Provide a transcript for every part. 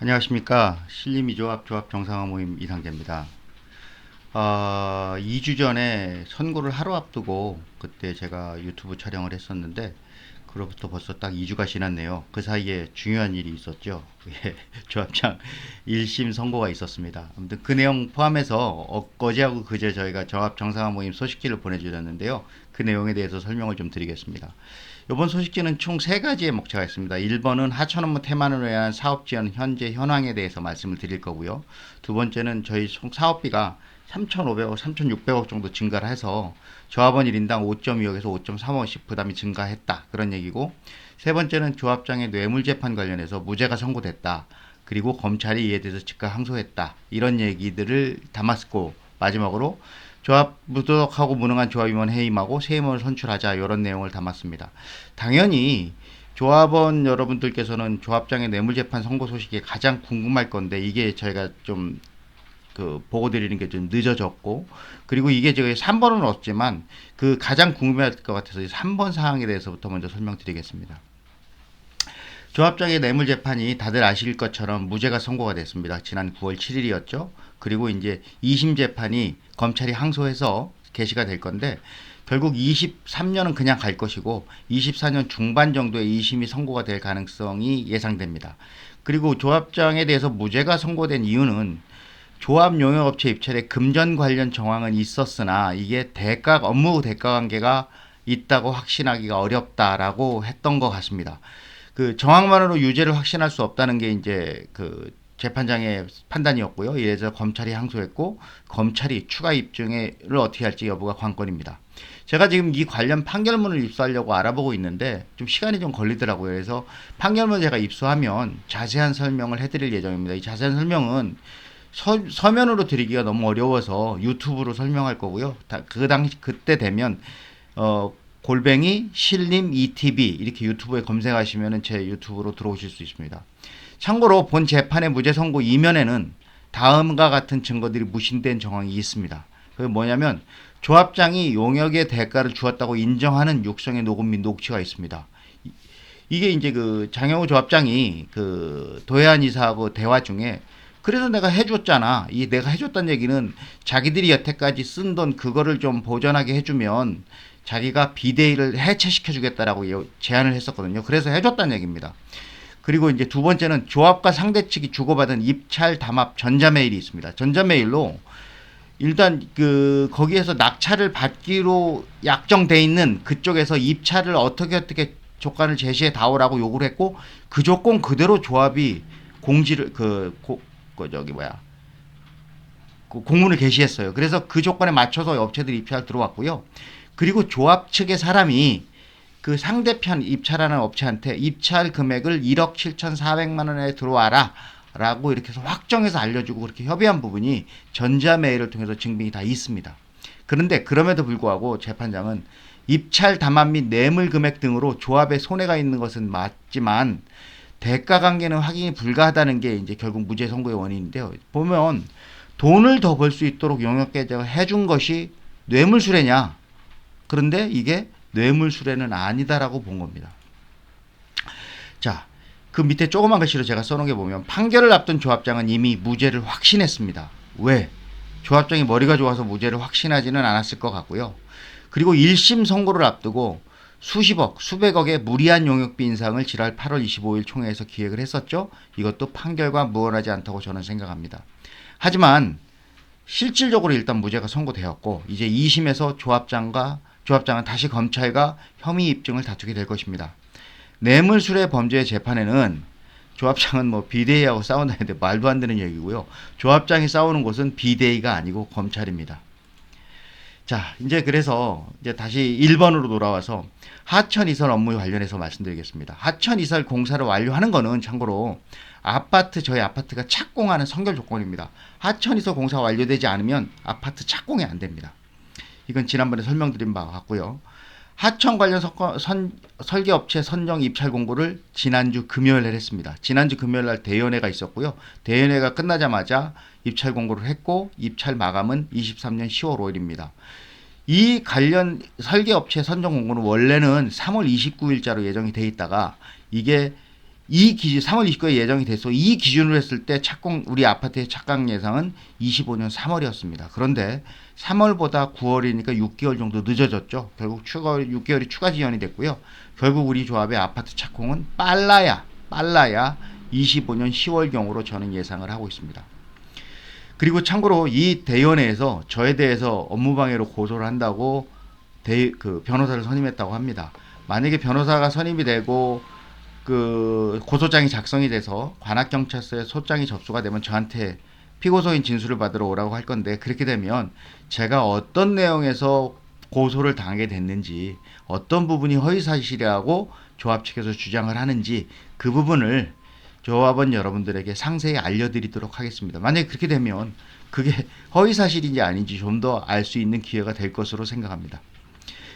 안녕하십니까. 신림이조합 조합 정상화 모임 이상재입니다. 2주 전에 선고를 하루 앞두고 그때 제가 유튜브 촬영을 했었는데 그로부터 벌써 딱 2주가 지났네요. 그 사이에 중요한 일이 있었죠. 예, 조합장 1심 선고가 있었습니다. 아무튼 그 내용 포함해서 어제하고 그제 저희가 조합 정상화 모임 소식지를 보내주셨는데요. 그 내용에 대해서 설명을 좀 드리겠습니다. 이번 소식지는 총 3가지의 목차가 있습니다. 1번은 하천 업무 태만으로 인한 사업 지원 현재 현황에 대해서 말씀을 드릴 거고요. 두 번째는 저희 총 사업비가 3,500억, 3,600억 정도 증가를 해서 조합원 1인당 5.2억에서 5.3억씩 부담이 증가했다. 그런 얘기고, 세 번째는 조합장의 뇌물재판 관련해서 무죄가 선고됐다. 그리고 검찰이 이에 대해서 즉각 항소했다. 이런 얘기들을 담았고, 마지막으로 조합 무도덕하고 무능한 조합임원 해임하고 새 임원을 선출하자, 이런 내용을 담았습니다. 당연히 조합원 여러분들께서는 조합장의 뇌물재판 선고 소식이 가장 궁금할 건데, 이게 저희가 좀 보고 드리는 게 좀 늦어졌고, 그리고 이게 제가 3번은 없지만 그 가장 궁금할 것 같아서 3번 사항에 대해서부터 먼저 설명드리겠습니다. 조합장의 뇌물재판이 다들 아실 것처럼 무죄가 선고가 됐습니다. 지난 9월 7일이었죠. 그리고 이제 2심 재판이 검찰이 항소해서 개시가 될 건데, 결국 23년은 그냥 갈 것이고 24년 중반 정도에 2심이 선고가 될 가능성이 예상됩니다. 그리고 조합장에 대해서 무죄가 선고된 이유는 조합 용역업체 입찰에 금전 관련 정황은 있었으나 이게 업무 대가 관계가 있다고 확신하기가 어렵다라고 했던 것 같습니다. 그 정황만으로 유죄를 확신할 수 없다는 게 이제 그 재판장의 판단이었고요. 이래서 검찰이 항소했고, 검찰이 추가 입증을 어떻게 할지 여부가 관건입니다. 제가 지금 이 관련 판결문을 입수하려고 알아보고 있는데 좀 시간이 좀 걸리더라고요. 그래서 판결문 제가 입수하면 자세한 설명을 해드릴 예정입니다. 이 자세한 설명은 서면으로 드리기가 너무 어려워서 유튜브로 설명할 거고요. 그때 되면 골뱅이 신림 ETV 이렇게 유튜브에 검색하시면 제 유튜브로 들어오실 수 있습니다. 참고로 본 재판의 무죄 선고 이면에는 다음과 같은 증거들이 무신된 정황이 있습니다. 그게 뭐냐면 조합장이 용역의 대가를 주었다고 인정하는 육성의 녹음 및 녹취가 있습니다. 이게 이제 그 장영우 조합장이 그 도해안 이사하고 대화 중에, 그래서 내가 해줬잖아. 이 내가 해줬다는 얘기는 자기들이 여태까지 쓴 돈 그거를 좀 보전하게 해주면 자기가 비대위를 해체시켜주겠다라고 제안을 했었거든요. 그래서 해줬다는 얘기입니다. 그리고 이제 두 번째는 조합과 상대 측이 주고받은 입찰 담합 전자메일이 있습니다. 전자메일로 일단 그 거기에서 낙찰을 받기로 약정돼 있는 그쪽에서 입찰을 어떻게 조건을 제시해 다오라고 요구를 했고, 그 조건 그대로 조합이 공지를 공문을 게시했어요. 그래서 그 조건에 맞춰서 업체들이 입찰 들어왔고요. 그리고 조합 측의 사람이 그 상대편 입찰하는 업체한테 입찰 금액을 1억 7,400만 원에 들어와라 라고 이렇게 해서 확정해서 알려주고 그렇게 협의한 부분이 전자메일을 통해서 증빙이 다 있습니다. 그런데 그럼에도 불구하고 재판장은 입찰 담합 및 뇌물 금액 등으로 조합에 손해가 있는 것은 맞지만 대가 관계는 확인이 불가하다는 게 이제 결국 무죄 선고의 원인인데요. 보면 돈을 더 벌 수 있도록 용역 계약을 해준 것이 뇌물수뢰냐? 그런데 이게 뇌물수뢰는 아니다라고 본 겁니다. 자, 그 밑에 조그만 글씨로 제가 써놓은 게 보면 판결을 앞둔 조합장은 이미 무죄를 확신했습니다. 왜? 조합장이 머리가 좋아서 무죄를 확신하지는 않았을 것 같고요. 그리고 1심 선고를 앞두고 수십억, 수백억의 무리한 용역비 인상을 지난 8월 25일 총회에서 기획을 했었죠. 이것도 판결과 무관하지 않다고 저는 생각합니다. 하지만 실질적으로 일단 무죄가 선고되었고, 이제 2심에서 조합장은 다시 검찰과 혐의 입증을 다투게 될 것입니다. 뇌물수뢰 범죄의 재판에는 조합장은 뭐 비대위하고 싸운다는데 말도 안 되는 얘기고요. 조합장이 싸우는 곳은 비대위가 아니고 검찰입니다. 자, 이제 그래서 이제 다시 1번으로 돌아와서 하천 이설 업무 관련해서 말씀드리겠습니다. 하천 이설 공사를 완료하는 거는 참고로 저희 아파트가 착공하는 선결 조건입니다. 하천 이설 공사가 완료되지 않으면 아파트 착공이 안 됩니다. 이건 지난번에 설명드린 바와 같고요. 하천 관련 설계업체 선정 입찰 공고를 지난주 금요일에 했습니다. 지난주 금요일 날 대연회가 있었고요. 대연회가 끝나자마자 입찰 공고를 했고, 입찰 마감은 23년 10월 5일입니다. 이 관련 설계업체 선정 공고는 원래는 3월 29일자로 예정이 돼 있다가 이게 이 기준 3월 29일 예정이 돼서 이 기준으로 했을 때 착공 우리 아파트의 착공 예상은 25년 3월이었습니다. 그런데 3월보다 9월이니까 6개월 정도 늦어졌죠. 결국 6개월이 추가 지연이 됐고요. 결국 우리 조합의 아파트 착공은 빨라야 25년 10월경으로 저는 예상을 하고 있습니다. 그리고 참고로 이 대위원회에서 저에 대해서 업무방해로 고소를 한다고 그 변호사를 선임했다고 합니다. 만약에 변호사가 선임이 되고 그 고소장이 작성이 돼서 관악경찰서에 소장이 접수가 되면 저한테 피고소인 진술을 받으러 오라고 할 건데, 그렇게 되면 제가 어떤 내용에서 고소를 당하게 됐는지, 어떤 부분이 허위사실이라고 조합 측에서 주장을 하는지 그 부분을 조합원 여러분들에게 상세히 알려드리도록 하겠습니다. 만약에 그렇게 되면 그게 허위사실인지 아닌지 좀 더 알 수 있는 기회가 될 것으로 생각합니다.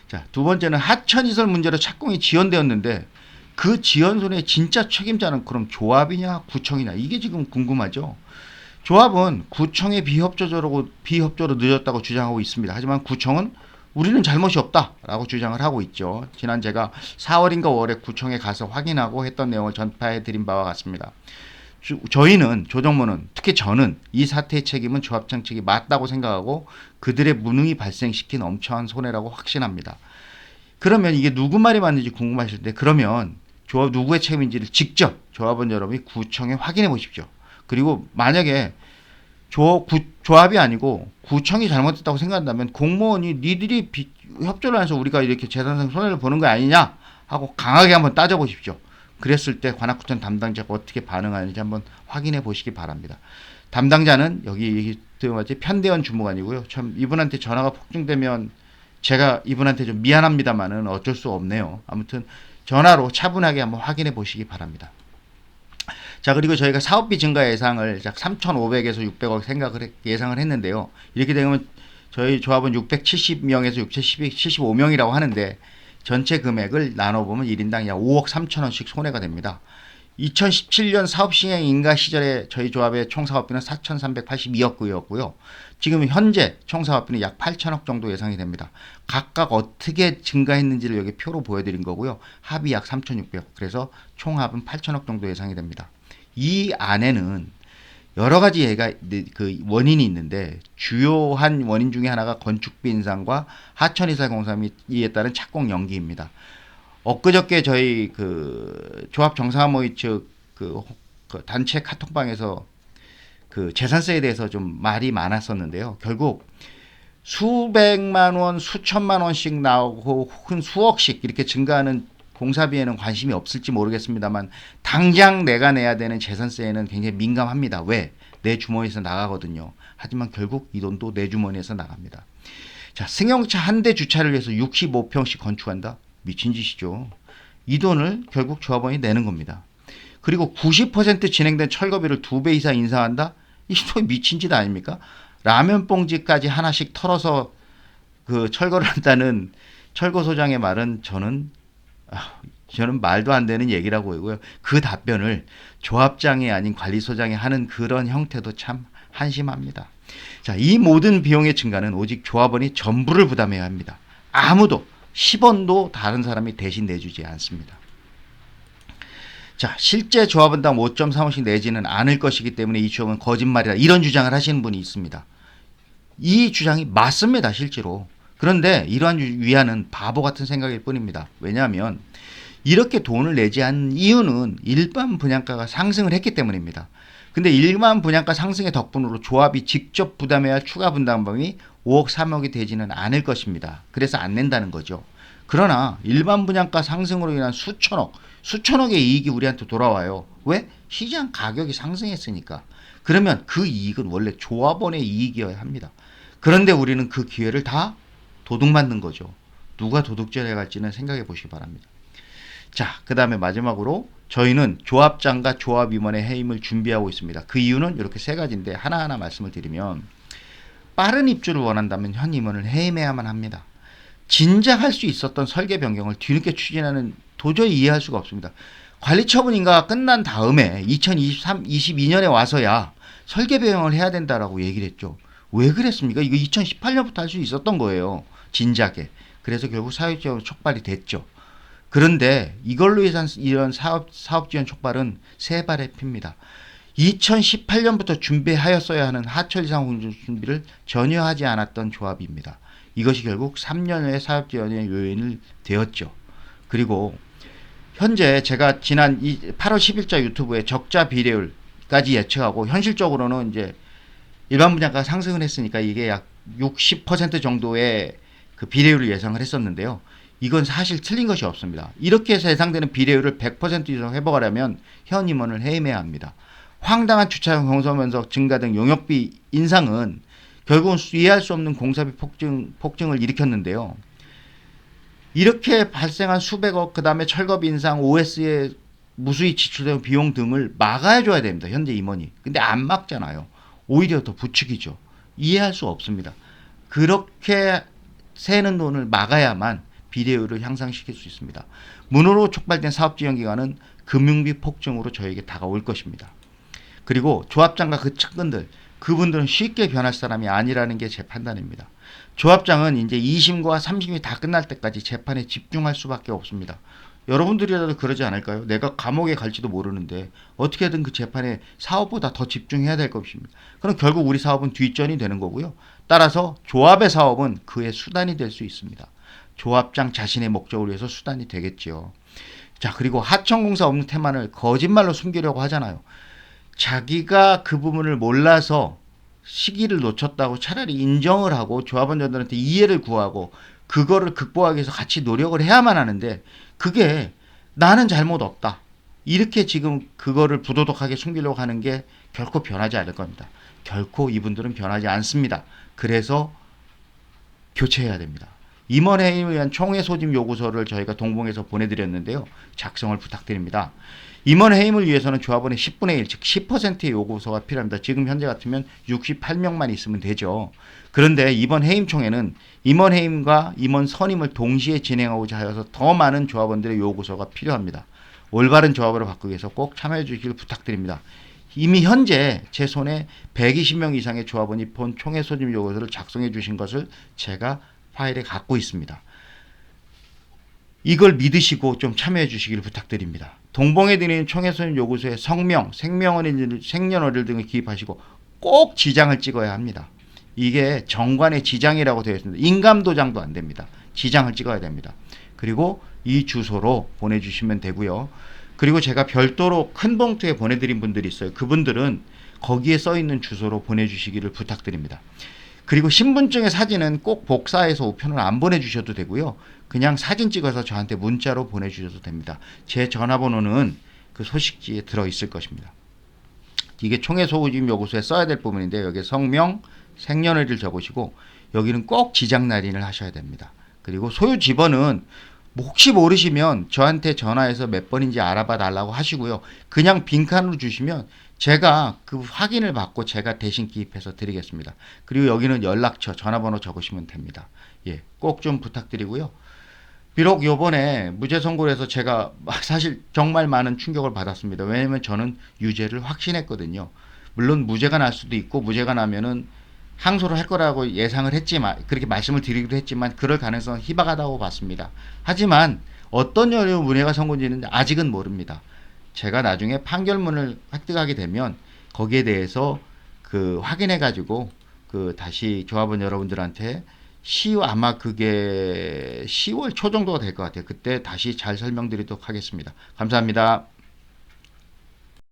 자, 두 번째는 하천시설 문제로 착공이 지연되었는데 그 지연손의 진짜 책임자는 그럼 조합이냐 구청이냐, 이게 지금 궁금하죠. 조합은 구청의 비협조로 늦었다고 주장하고 있습니다. 하지만 구청은 우리는 잘못이 없다라고 주장을 하고 있죠. 지난 제가 4월인가 5월에 구청에 가서 확인하고 했던 내용을 전파해 드린 바와 같습니다. 저희는, 조정모는, 특히 저는 이 사태의 책임은 조합장 측이 맞다고 생각하고 그들의 무능이 발생시킨 엄청난 손해라고 확신합니다. 그러면 이게 누구 말이 맞는지 궁금하실 때, 그러면 조합 누구의 책임인지를 직접 조합원 여러분이 구청에 확인해 보십시오. 그리고 만약에 조합이 아니고 구청이 잘못했다고 생각한다면 공무원이 니들이 협조를 해서 우리가 이렇게 재산상 손해를 보는 거 아니냐 하고 강하게 한번 따져보십시오. 그랬을 때 관악구청 담당자가 어떻게 반응하는지 한번 확인해 보시기 바랍니다. 담당자는 여기 편대원 주무관이고요. 참 이분한테 전화가 폭증되면 제가 이분한테 좀 미안합니다만은 어쩔 수 없네요. 아무튼 전화로 차분하게 한번 확인해 보시기 바랍니다. 자, 그리고 저희가 사업비 증가 예상을 약 3,500에서 600억 예상을 했는데요. 이렇게 되면 저희 조합은 670명에서 675명이라고 하는데 전체 금액을 나눠보면 1인당 약 5억 3천원씩 손해가 됩니다. 2017년 사업 시행 인가 시절에 저희 조합의 총 사업비는 4,382억이었고요. 지금 현재 총 사업비는 약 8천억 정도 예상이 됩니다. 각각 어떻게 증가했는지를 여기 표로 보여드린 거고요. 합이 약 3,600억. 그래서 총합은 8천억 정도 예상이 됩니다. 이 안에는 여러 가지 그 원인이 있는데 주요한 원인 중에 하나가 건축비 인상과 하천시설 공사 및 이에 따른 착공 연기입니다. 엊그저께 저희 그 조합 정상모의 측 그 단체 카톡방에서 그 재산세에 대해서 좀 말이 많았었는데요. 결국 수백만 원, 수천만 원씩 나오고 혹은 수억씩 이렇게 증가하는 공사비에는 관심이 없을지 모르겠습니다만 당장 내가 내야 되는 재산세에는 굉장히 민감합니다. 왜? 내 주머니에서 나가거든요. 하지만 결국 이 돈도 내 주머니에서 나갑니다. 자, 승용차 한 대 주차를 위해서 65평씩 건축한다? 미친 짓이죠. 이 돈을 결국 조합원이 내는 겁니다. 그리고 90% 진행된 철거비를 2배 이상 인상한다? 이 또 미친 짓 아닙니까? 라면 봉지까지 하나씩 털어서 그 철거를 한다는 철거소장의 말은 저는 말도 안 되는 얘기라고 보고요. 그 답변을 조합장이 아닌 관리소장이 하는 그런 형태도 참 한심합니다. 자, 이 모든 비용의 증가는 오직 조합원이 전부를 부담해야 합니다. 아무도 10원도 다른 사람이 대신 내주지 않습니다. 자, 실제 조합원당 5.35씩 내지는 않을 것이기 때문에 이 주장은 거짓말이다, 이런 주장을 하시는 분이 있습니다. 이 주장이 맞습니다, 실제로. 그런데 이러한 위안은 바보 같은 생각일 뿐입니다. 왜냐하면 이렇게 돈을 내지 않은 이유는 일반 분양가가 상승을 했기 때문입니다. 근데 일반 분양가 상승의 덕분으로 조합이 직접 부담해야 할 추가 분담금이 5억 3억이 되지는 않을 것입니다. 그래서 안 낸다는 거죠. 그러나 일반 분양가 상승으로 인한 수천억의 이익이 우리한테 돌아와요. 왜? 시장 가격이 상승했으니까. 그러면 그 이익은 원래 조합원의 이익이어야 합니다. 그런데 우리는 그 기회를 다 도둑맞는 거죠. 누가 도둑질 해갈지는 생각해 보시기 바랍니다. 자, 그 다음에 마지막으로 저희는 조합장과 조합임원의 해임을 준비하고 있습니다. 그 이유는 이렇게 세 가지인데 하나하나 말씀을 드리면, 빠른 입주를 원한다면 현 임원을 해임해야만 합니다. 진작 할 수 있었던 설계 변경을 뒤늦게 추진하는, 도저히 이해할 수가 없습니다. 관리처분 인가가 끝난 다음에 22년에 와서야 설계 변경을 해야 된다라고 얘기를 했죠. 왜 그랬습니까? 이거 2018년부터 할 수 있었던 거예요. 진작에. 그래서 결국 사회적으로 촉발이 됐죠. 그런데 이걸로 인한 이런 사업 지원 촉발은 세 발의 피입니다. 2018년부터 준비하였어야 하는 하철 이상 공정 준비를 전혀 하지 않았던 조합입니다. 이것이 결국 3년의 사업 지원의 요인이 되었죠. 그리고 현재 제가 지난 8월 10일자 유튜브에 적자 비례율까지 예측하고 현실적으로는 이제 일반 분양가 상승을 했으니까 이게 약 60% 정도의 그 비례율을 예상을 했었는데요. 이건 사실 틀린 것이 없습니다. 이렇게 해서 예상되는 비례율을 100% 이상 회복하려면 현 임원을 해임해야 합니다. 황당한 주차장 공사면적 증가 등 용역비 인상은 결국은 이해할 수 없는 공사비 폭증을 일으켰는데요. 이렇게 발생한 수백억, 그 다음에 철거비 인상, OS에 무수히 지출된 비용 등을 막아줘야 됩니다. 현재 임원이. 근데 안 막잖아요. 오히려 더 부추기죠. 이해할 수 없습니다. 그렇게 새는 돈을 막아야만 비례율을 향상시킬 수 있습니다. 문호로 촉발된 사업지원기관은 금융비 폭증으로 저에게 다가올 것입니다. 그리고 조합장과 그 측근들, 그분들은 쉽게 변할 사람이 아니라는 게 제 판단입니다. 조합장은 이제 2심과 3심이 다 끝날 때까지 재판에 집중할 수밖에 없습니다. 여러분들이라도 그러지 않을까요? 내가 감옥에 갈지도 모르는데 어떻게든 그 재판에 사업보다 더 집중해야 될 것입니다. 그럼 결국 우리 사업은 뒷전이 되는 거고요. 따라서 조합의 사업은 그의 수단이 될 수 있습니다. 조합장 자신의 목적을 위해서 수단이 되겠지요. 자, 그리고 하청공사 없는 태만을 거짓말로 숨기려고 하잖아요. 자기가 그 부분을 몰라서 시기를 놓쳤다고 차라리 인정을 하고 조합원들한테 이해를 구하고 그거를 극복하기 위해서 같이 노력을 해야만 하는데, 그게 나는 잘못 없다, 이렇게 지금 그거를 부도덕하게 숨기려고 하는 게 결코 변하지 않을 겁니다. 결코 이분들은 변하지 않습니다. 그래서 교체해야 됩니다. 임원회의에 의한 총회 소집 요구서를 저희가 동봉해서 보내드렸는데요. 작성을 부탁드립니다. 임원 해임을 위해서는 조합원의 10분의 1, 즉 10%의 요구서가 필요합니다. 지금 현재 같으면 68명만 있으면 되죠. 그런데 이번 해임총회는 임원 해임과 임원 선임을 동시에 진행하고자 하여서 더 많은 조합원들의 요구서가 필요합니다. 올바른 조합으로 바꾸기 위해서 꼭 참여해 주시길 부탁드립니다. 이미 현재 제 손에 120명 이상의 조합원이 본 총회 소집 요구서를 작성해 주신 것을 제가 파일에 갖고 있습니다. 이걸 믿으시고 좀 참여해 주시길 부탁드립니다. 동봉해 드리는 총회 소집 요구서에 성명, 생년월일 등을 기입하시고 꼭 지장을 찍어야 합니다. 이게 정관의 지장이라고 되어 있습니다. 인감도장도 안 됩니다. 지장을 찍어야 됩니다. 그리고 이 주소로 보내주시면 되고요. 그리고 제가 별도로 큰 봉투에 보내드린 분들이 있어요. 그분들은 거기에 써있는 주소로 보내주시기를 부탁드립니다. 그리고 신분증의 사진은 꼭 복사해서 우편으로 안 보내주셔도 되고요. 그냥 사진 찍어서 저한테 문자로 보내주셔도 됩니다. 제 전화번호는 그 소식지에 들어있을 것입니다. 이게 총회 소집 요구서에 써야 될 부분인데, 여기에 성명, 생년월일 적으시고 여기는 꼭 지장 날인을 하셔야 됩니다. 그리고 소유 집원은 혹시 모르시면 저한테 전화해서 몇 번인지 알아봐 달라고 하시고요. 그냥 빈칸으로 주시면 제가 그 확인을 받고 제가 대신 기입해서 드리겠습니다. 그리고 여기는 연락처, 전화번호 적으시면 됩니다. 예, 꼭 좀 부탁드리고요. 비록 요번에 무죄 선고를 해서 제가 사실 정말 많은 충격을 받았습니다. 왜냐면 저는 유죄를 확신했거든요. 물론 무죄가 날 수도 있고, 무죄가 나면은 항소를 할 거라고 예상을 했지만, 그렇게 말씀을 드리기도 했지만 그럴 가능성은 희박하다고 봤습니다. 하지만 어떤 여러 문제가 선고지는 아직은 모릅니다. 제가 나중에 판결문을 획득하게 되면 거기에 대해서 그 확인해 가지고 그 다시 조합원 여러분들한테 아마 그게 10월 초 정도가 될 것 같아요. 그때 다시 잘 설명드리도록 하겠습니다. 감사합니다.